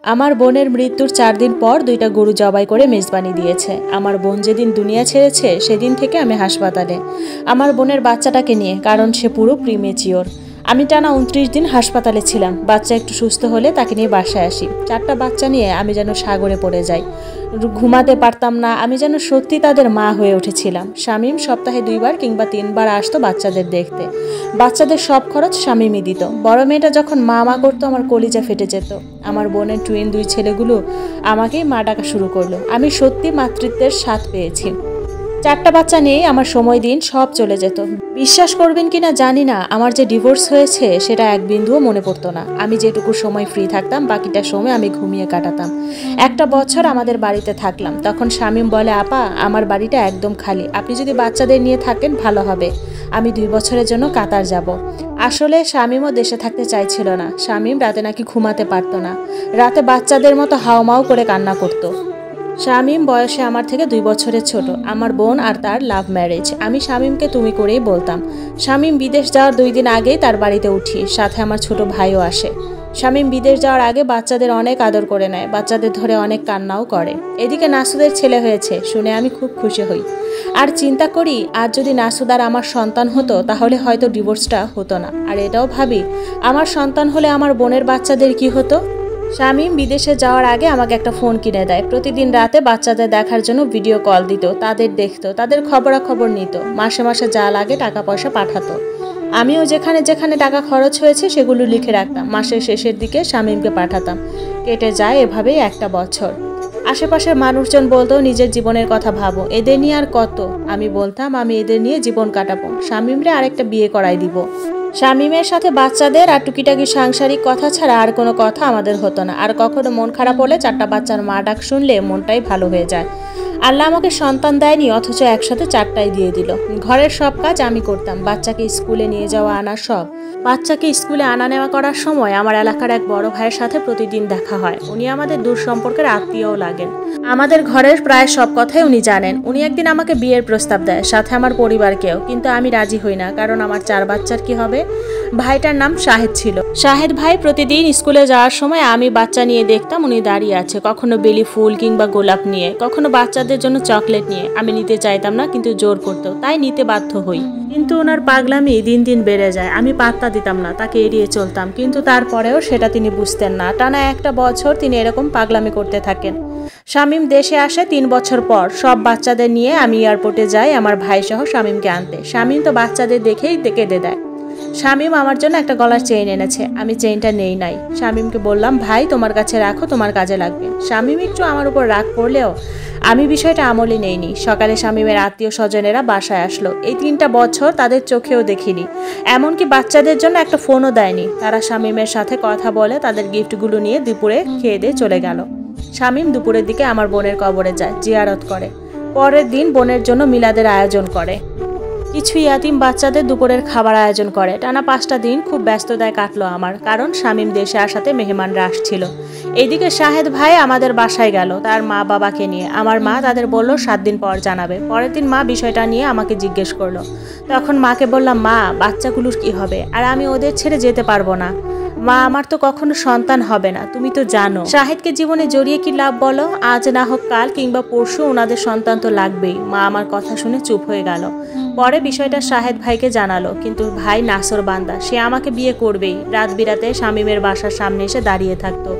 আমার বোনের মৃত্যুর 4 দিন পর 2টা গরু জবাই করে মেজবানি দিয়েছে। আমার বোন যেদিন দুনিয়া ছেড়েছে সেদিন থেকে আমি হাসপাতালে আমার বোনের বাচ্চাটাকে নিয়ে, কারণ সে পুরো প্রিমেচিওর। আমি টানা 29 দিন হাসপাতালে ছিলাম। বাচ্চা একটু সুস্থ হলে তাকে নিয়ে বাসায় আসি। 4টা বাচ্চা নিয়ে আমি যেন সাগরে পড়ে যাই, ঘুমাতে পারতাম না। আমি যেন সত্যি তাদের মা হয়ে উঠেছিলাম। শামীম সপ্তাহে 2বার কিংবা 3বার আসতো বাচ্চাদের দেখতে। বাচ্চাদের সব খরচ শামীমই দিত। বড় মেয়েটা যখন মা মা করতো আমার কলিজা ফেটে যেত। আমার বোনের টুইন 2 ছেলেগুলো আমাকেই মা ডাকা শুরু করলো। আমি সত্যি মাতৃত্বের স্বাদ পেয়েছি। 4টা বাচ্চা নিয়েই আমার সময় দিন সব চলে যেত। বিশ্বাস করবেন কিনা জানি না, আমার যে ডিভোর্স হয়েছে সেটা এক বিন্দুও মনে পড়তো না। আমি যেটুকু সময় ফ্রি থাকতাম বাকিটা সময় আমি ঘুমিয়ে কাটাতাম। 1টা বছর আমাদের বাড়িতে থাকলাম। তখন শামীম বলে, আপা আমার বাড়িটা একদম খালি, আপনি যদি বাচ্চাদের নিয়ে থাকেন ভালো হবে। আমি 2 বছরের জন্য কাতার যাব। আসলে শামীমও দেশে থাকতে চাইছিল না। শামীম রাতে নাকি ঘুমাতে পারতো না। রাতে বাচ্চাদের মতো হাউমাউ করে কান্না করতো। শামীম বয়সে আমার থেকে 2 বছরের ছোট। আমার বোন আর তার লাভ ম্যারেজ। আমি শামীমকে তুমি করেই বলতাম। শামীম বিদেশ যাওয়ার 2 দিন আগেই তার বাড়িতে উঠি। সাথে আমার ছোট ভাইও আসে। শামীম বিদেশ যাওয়ার আগে বাচ্চাদের অনেক আদর করে নেয়, বাচ্চাদের ধরে অনেক কান্নাও করে। এদিকে নাসুদের ছেলে হয়েছে শুনে আমি খুব খুশি হই। আর চিন্তা করি, আর যদি নাসুদ আর আমার সন্তান হতো তাহলে হয়তো ডিভোর্সটা হতো না। আর এটাও ভাবি, আমার সন্তান হলে আমার বোনের বাচ্চাদের কি হতো। শামীম বিদেশে যাওয়ার আগে আমাকে একটা ফোন কিনে দেয়। প্রতিদিন রাতে বাচ্চাদের দেখার জন্য ভিডিও কল দিত, তাদের দেখতো, তাদের খবরাখবর নিত। মাসে মাসে যা লাগে টাকা পয়সা পাঠাতো। আমিও যেখানে যেখানে টাকা খরচ হয়েছে সেগুলো লিখে রাখতাম। মাসের শেষের দিকে শামীমকে পাঠাতাম। কেটে যায় এভাবেই 1টা বছর। আশেপাশের মানুষজন বলতো, নিজের জীবনের কথা ভাবো, এদের নিয়ে আর কত। আমি বলতাম আমি এদের নিয়ে জীবন কাটাবো, শামীমরে আরেকটা বিয়ে করাই দিব। শামীমের সাথে বাচ্চাদের আর টুকিটাকি সাংসারিক কথা ছাড়া আর কোনো কথা আমাদের হতো না। আর কখনো মন খারাপ হলে 4টা বাচ্চার মা ডাক শুনলে মনটাই ভালো হয়ে যায়। আল্লাহ আমাকে সন্তান দেয়নি, অথচ একসাথে 4টাই দিয়ে দিল। ঘরের সব কাজ আমি করতাম, বাচ্চাকে স্কুলে নিয়ে যাওয়া আনা সব। বাচ্চাকে স্কুলে আনা নেওয়া করার সময় আমার এলাকার এক বড় ভাইয়ের সাথে প্রতিদিন দেখা হয়। উনি আমাদের দূর সম্পর্কের আত্মীয়ও লাগেন। আমাদের ঘরের প্রায় সব কথাই উনি জানেন। উনি একদিন আমাকে বিয়ের প্রস্তাব দেয়, সাথে আমার পরিবারকেও। কিন্তু আমি রাজি হই না, কারণ আমার 4 বাচ্চার কি হবে। ভাইটার নাম শাহেদ ছিল। শাহেদ ভাই প্রতিদিন স্কুলে যাওয়ার সময় আমি বাচ্চা নিয়ে দেখতাম উনি দাঁড়িয়ে আছে, কখনো বেলি ফুল কিংবা গোলাপ নিয়ে, কখনো বাচ্চাদের জন্য চকলেট নিয়ে। আমি নিতে চাইতাম না, কিন্তু জোর করতো, তাই নিতে বাধ্য হই। কিন্তু ওনার পাগলামি দিন দিন বেড়ে যায়। আমি পাত্তা দিতাম না, তাকে এড়িয়ে চলতাম। কিন্তু তারপরেও সেটা তিনি বুঝতেন না। টানা 1টা বছর তিনি এরকম পাগলামি করতে থাকেন। শামীম দেশে আসে 3 বছর পর। সব বাচ্চাদের নিয়ে আমি এয়ারপোর্টে যাই আমার ভাই সহ শামীমকে আনতে। শামীম তো বাচ্চাদের দেখেই কেঁদে দেয়। শামীম আমার জন্য একটা গলার চেইন এনেছে, আমি চেইনটা নেই নাই। শামীমকে বললাম, ভাই তোমার কাছে রাখো, তোমার কাজে লাগবে। শামীম একটু আমার উপর রাগ করলেও আমি বিষয়টা আমলে নেইনি। সকালে শামীমের আত্মীয় স্বজনেরা বাসায় আসলো। এই 3টা বছর তাদের চোখেও দেখিনি, এমনকি বাচ্চাদের জন্য একটা ফোনও দেয়নি। তারা শামীমের সাথে কথা বলে তাদের গিফটগুলো নিয়ে দুপুরে খেয়ে দিয়ে চলে গেল। শামীম দুপুরের দিকে আমার বোনের কবরে যায়, জিয়ারত করে। পরের দিন বোনের জন্য মিলাদের আয়োজন করে। কিছু ইয়াতিম বাচ্চাদের দুপুরের খাবার আয়োজন করে। টানা 5টা দিন খুব ব্যস্ততায় কাটলো আমার, কারণ শামীম দেশে আসাতে মেহমানরা আসছিল। এইদিকে শাহেদ ভাই আমাদের বাসায় গেল তার মা বাবাকে নিয়ে। আমার মা তাদের বলল 7 দিন পর জানাবে। পরের দিন মা বিষয়টা নিয়ে আমাকে জিজ্ঞেস করলো। তখন মাকে বললাম, মা বাচ্চাগুলোর কি হবে? আর আমি ওদের ছেড়ে যেতে পারবো না। মা, আমার তো কখনো সন্তান হবে না, তুমি তো জানো। শাহেদকে জীবনে জড়িয়ে কি লাভ বলো? আজ না হোক কাল কিংবা পরশু ওনাদের সন্তান তো লাগবেই। মা আমার কথা শুনে চুপ হয়ে গেল। পরে বিষয়টা শাহেদ ভাইকে জানালো, কিন্তু ভাই নাসর বান্দা, সে আমাকে বিয়ে করবেই। রাত বিরাতে শামীমের বাসার সামনে এসে দাঁড়িয়ে থাকতো।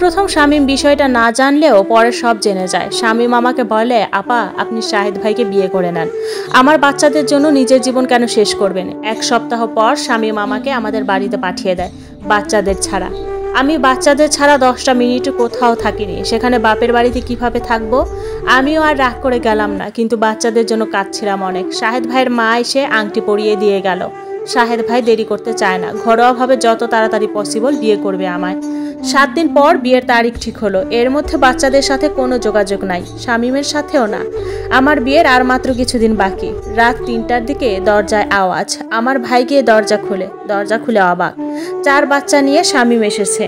প্রথম শামীম বিষয়টা না জানলেও পরে সব জেনে যায়। শামীম আমাকে বলে, আপা আপনি শাহেদ ভাইকে বিয়ে করে নেন, আমার বাচ্চাদের জন্য নিজের জীবন কেন শেষ করবেন? 1 সপ্তাহ পর শামীম আমাকে আমাদের বাড়িতে পাঠিয়ে দেয়, বাচ্চাদের ছাড়া। আমি বাচ্চাদের ছাড়া 10টা মিনিট কোথাও থাকিনি। সেখানে বাপের বাড়িতে কিভাবে থাকবো? আমিও আর রাগ করে গেলাম না, কিন্তু বাচ্চাদের জন্য কাঁদছিলাম অনেক। শাহেদ ভাইয়ের মা এসে আংটি পরিয়ে দিয়ে গেল। শাহেদ ভাই দেরি করতে চায় না, ঘরোয়াভাবে যত তাড়াতাড়ি পসিবল বিয়ে করবে আমায়। 7 দিন পর বিয়ের তারিখ ঠিক হলো। এর মধ্যে বাচ্চাদের সাথে কোনো যোগাযোগ নাই, শামীমের সাথেও না। আমার বিয়ের আর মাত্র কিছুদিন বাকি। রাত 3টার দিকে দরজায় আওয়াজ। আমার ভাই গিয়ে দরজা খুলে অবাক। 4 বাচ্চা নিয়ে শামীম এসেছে।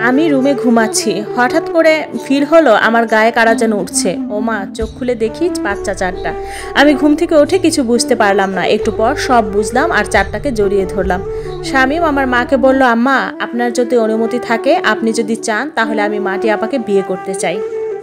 আমি রুমে ঘুমাচ্ছি, হঠাৎ করে ফিল হলো আমার গায়ে কারা যেন উঠছে। ও মা, চোখ খুলে দেখি বাচ্চা 4টা। আমি ঘুম থেকে উঠে কিছু বুঝতে পারলাম না, একটু পর সব বুঝলাম আর 4টাকে জড়িয়ে ধরলাম। শামীম আমার মাকে বলল, আম্মা আপনার যদি অনুমতি থাকে, আপনি যদি চান তাহলে আমি মাটি আপাকে বিয়ে করতে চাই।